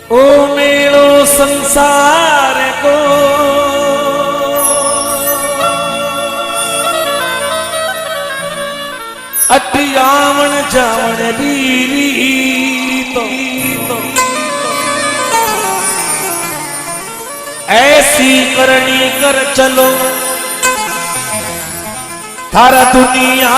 ओ मेलो संसार को अटियावन जावन लीरी तो ऐसी करनी कर चलो थारा दुनिया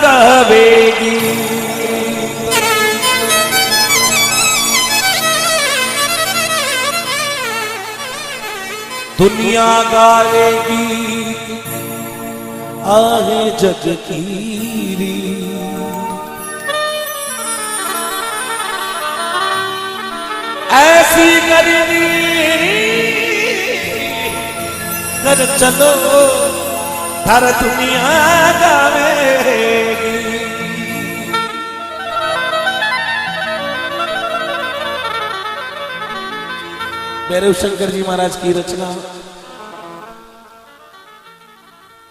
गावेगी। दुनिया गावेगी आहे जग कीरी। ऐसी करनी कर चलो हर दुनिया गावेगी। भैरव शंकर जी महाराज की रचना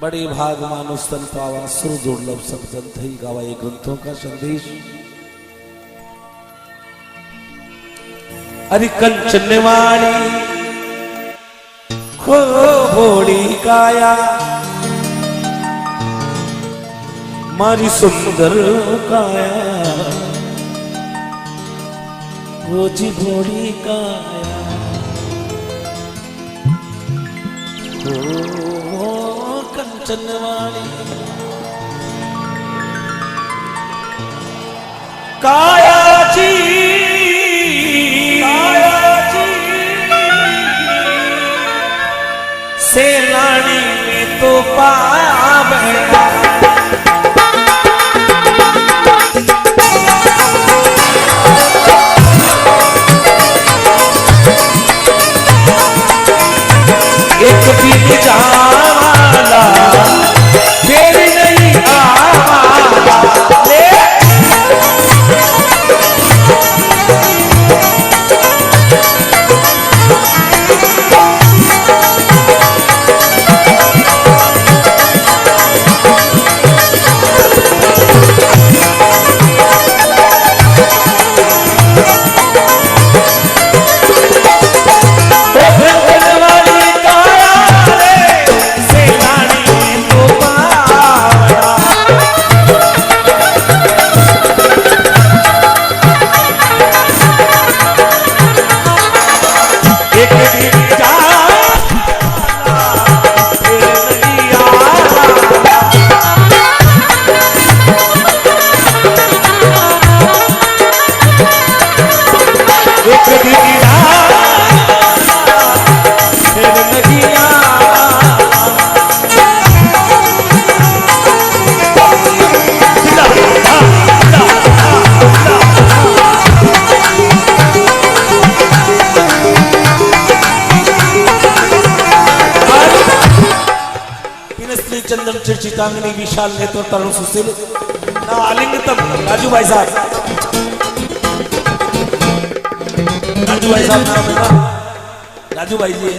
बड़े भाग मानुष तन पावा सुर दुर्लभ सब ग्रंथ ही गावा। ये ग्रंथों का संदेश अरे कंचन वाणी खो भोड़ी काया मारी सुंदर काया रोजी भोड़ी काया। ओ कंचन वाणी काया जी सेनानी में तो पावे एक दिन जावाला फिर नहीं आवाला चंदन चिरचितांगनी विशाल नेत्र तरुण सुशील ना आलिंगतम। राजू भाई साहब नाम है ना राजू भाई जी।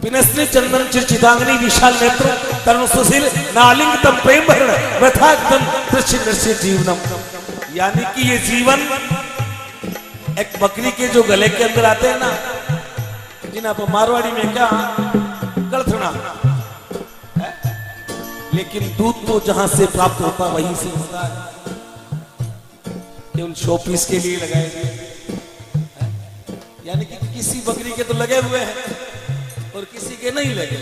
पिनस्त्री चंदन चिरचितांगनी विशाल नेत्र तरुण सुशील ना आलिंगतम प्रेम भरण व्यथाक्तम कृष्ण नृस्य जीवनम। यानी कि ये जीवन एक बकरी के जो गले के अंदर आते हैं ना, जिन्हें आप मारवाड़ी में क्या गलथना, लेकिन दूध तो जहां से प्राप्त होता वहीं से होता है। केवल शोपीस के लिए लगाए गए, यानी कि किसी बकरी के तो लगे हुए हैं और किसी के नहीं लगे।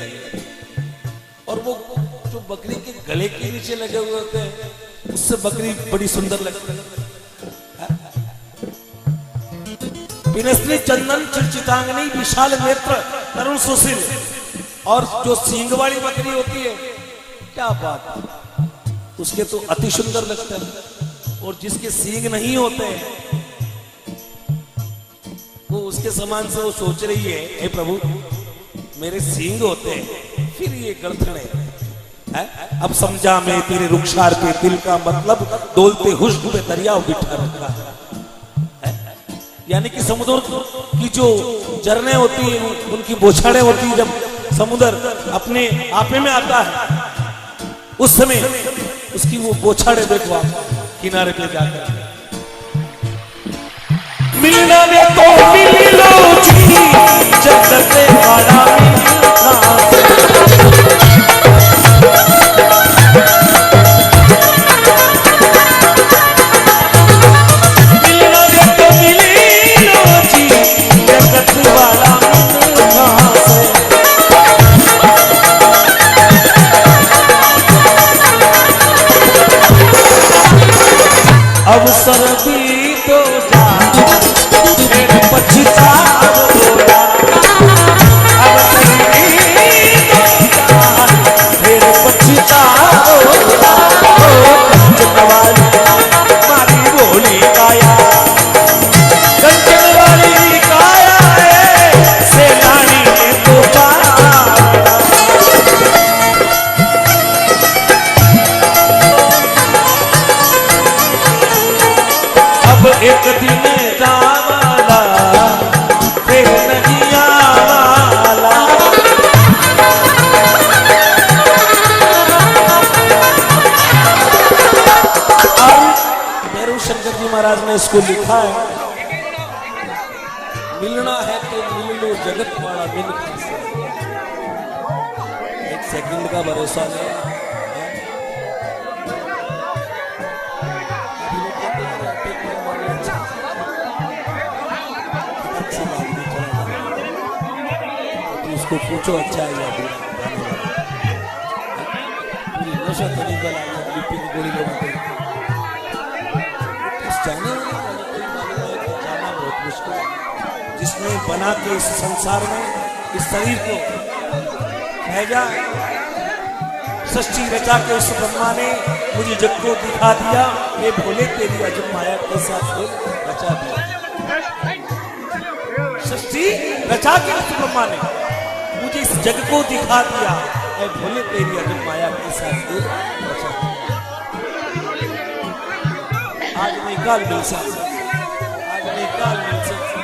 और वो जो बकरी के गले के नीचे लगे हुए होते हैं उससे बकरी बड़ी सुंदर लगती है। पिनस्त्री चंदन चिरचितांगनी विशाल नेत्र तरुण सुशील। और जो सींग वाली बकरी होती है क्या बात, उसके तो अति सुंदर लगता है। और जिसके सींग नहीं होते वो उसके समान से वो सोच रही है, हे प्रभु मेरे सींग होते हैं फिर ये गलथड़े है। अब समझा मैं तेरे रुखसार पे दिल का मतलब, डोलते हुस्न पे दरिया बिठा रखा है। यानी कि समुद्र की जो झरने होती है उनकी बौछारें होती है, जब समुद्र अपने आपे में आता है उस समय उसकी वो बोछाड़े देखो आप किनारे पे जाकर, मिलना वे तो मिल लो जी जगत वाला मिलना वे तो मिल लो जी जगत वाला अवसर भी तो जा फिर पछताओगा, अवसर भी तो जा फिर पछताओगा। कंचन वाली मारी भोली काया, कंचन वाली काया है सेनानी ने तो एक दिन जावाला फिर नहीं आवाला। भैरव शंकर जी महाराज ने इसको लिखा है, मिलना है तो मिल लो जगत वाला मिल खासे। एक सेकंड का भरोसा नहीं। उसको पूछो अच्छा है या बुरा, पूरी नशा तो निकल आई है, बीपी की गोली लेने जाने जाना बहुत मुश्किल है। जिसने बना के इस संसार में इस शरीर को भेजा, सृष्टि रचा के उस ब्रह्मा ने मुझे जग को दिखा दिया, ये भोले तेरी अजब माया के साथ रचा दिया। सृष्टि रचा के उस ब्रह्मा ने मुझे इस जग को दिखा दिया, मैं भोले तेरी अजब माया के साथ रचा दिया। आज नहीं काल मिल सकता, आज नहीं काल मिल सकता,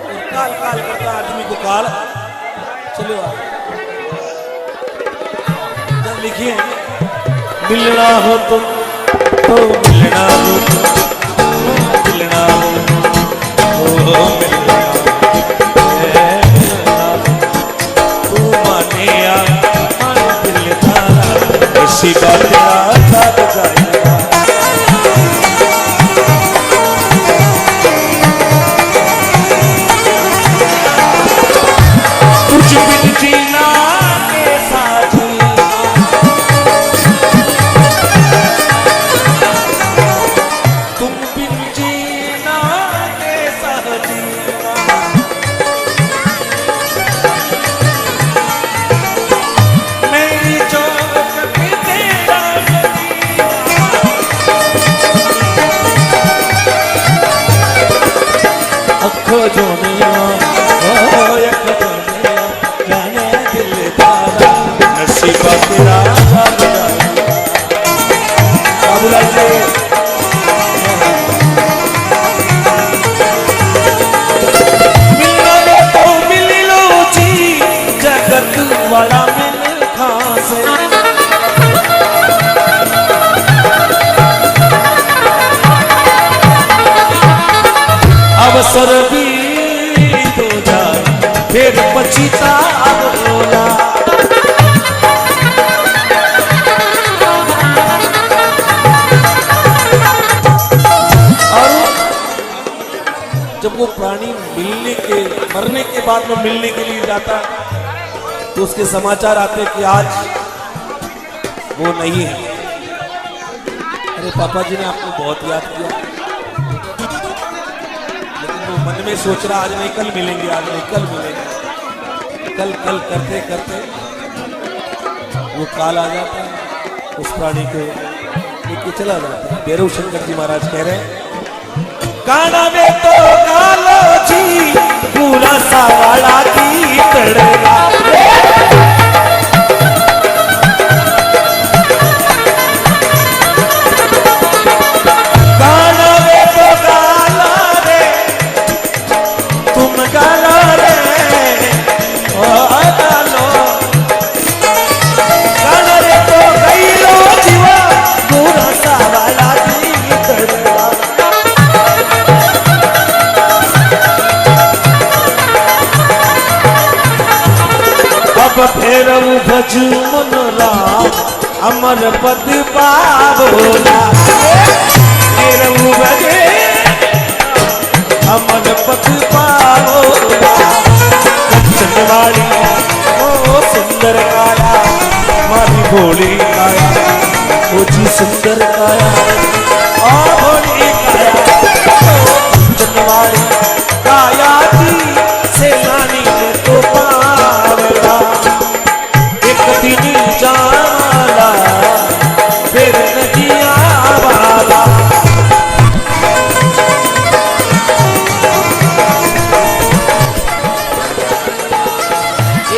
और काल काल करता आदमी को काल। चलो जब लिखिए, मिलना हो तो मिलना हो, मिलना हो मिलना तू माने मन दिल तारा, ऐसी बात साथ जाएगा। कुछ बिन जीना के साथी, तुम बिन जीना के साथी, मेरी चौक पे तेरा अखो जोनिया नसीबा तेरा बाबूलाल जी, मिलना तो मिल लो जी जगत वाला मिल खासे। अवसर भी तो जाए फिर पछताओगा। जब वो प्राणी मिलने के मरने के बाद में मिलने के लिए जाता तो उसके समाचार आते कि आज वो नहीं है। अरे पापा जी ने आपको बहुत याद किया, लेकिन वो मन में सोच रहा आज नहीं कल मिलेंगे, आज नहीं कल मिलेंगे, कल कल करते करते वो काल आ जाता है, उस प्राणी को लेके चला जाता है। भैरव शंकर जी महाराज कह रहे हैं, काना में तो कालो जी पूरा सावाड़ा की तड़ेगा। काना में तो काला रे तुम काला रे ओ कालो, काना रे तो कई लो भज मन राम अमर पद पावोला बजे अमर पद पावोला कंचनवाड़ी ओ सुंदर काया मारी भोली काया ओ जी सुंदर काया ओ भोली काया कंचनवाड़ी काया जी से नानी ने तो पावला एक दिन जाला फिर नहीं आवाला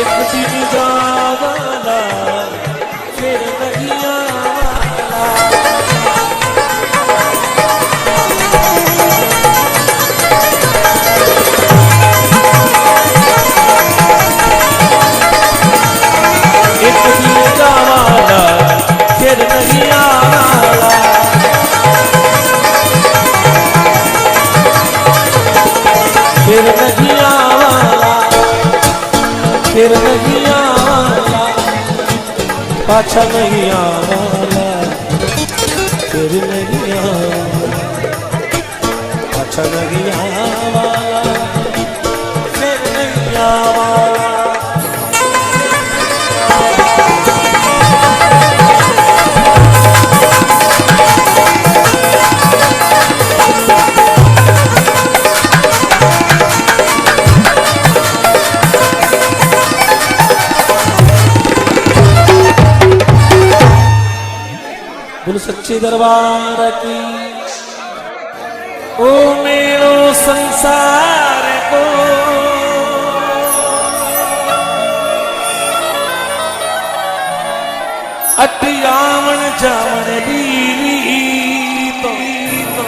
एक दिन जाला फिर नहीं आवाला एक दिन जाला फिर नहीं आवाला फिर नहीं आवाला फिर नहीं आवाला पाछा नहीं आवाला फिर नहीं आवाला पाछा नहीं आवाला फिर नहीं आवाला बोल सच्चे दरबार की ओ मेरो संसार को अटियावन जावन दीवी तो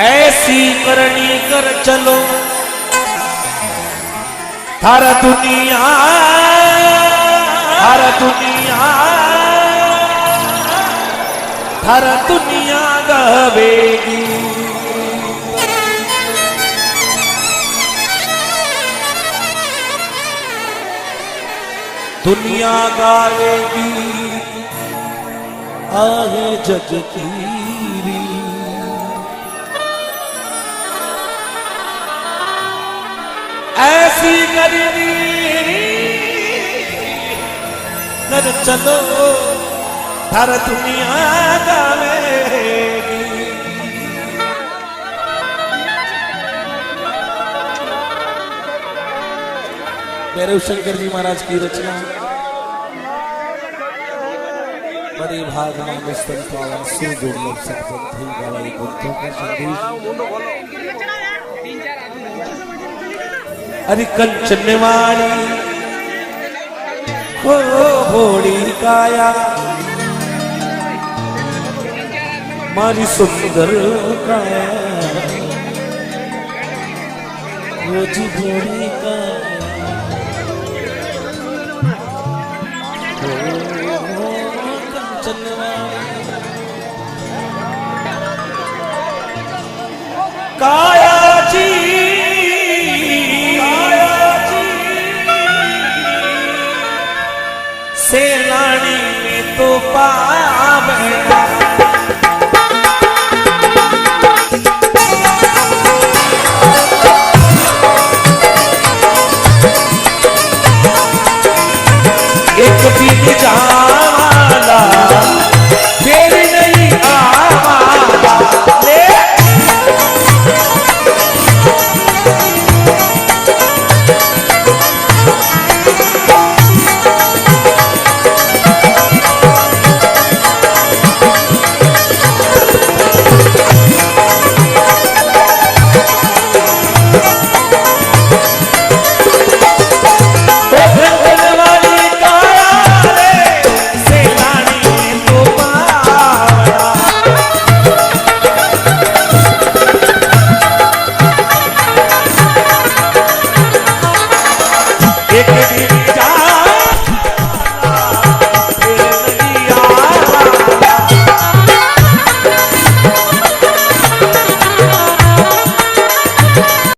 ऐसी करनी कर चलो थारा दुनिया हर दुनिया गवेगी दुनिया गावेगी आहे जग की ऐसी करनी कर चलो हर दुनिया गावेगी भैरव शंकर जी महाराज की रचना बड़े भाग में संत पावन से दुर्लभ सत्संग वाला ग्रंथों का संदेश अरे कंचनवाड़ी हो भोली काया मारी सुंदर काया वो जी भोली काया जी सेनानी में तो पावना एक दिन जा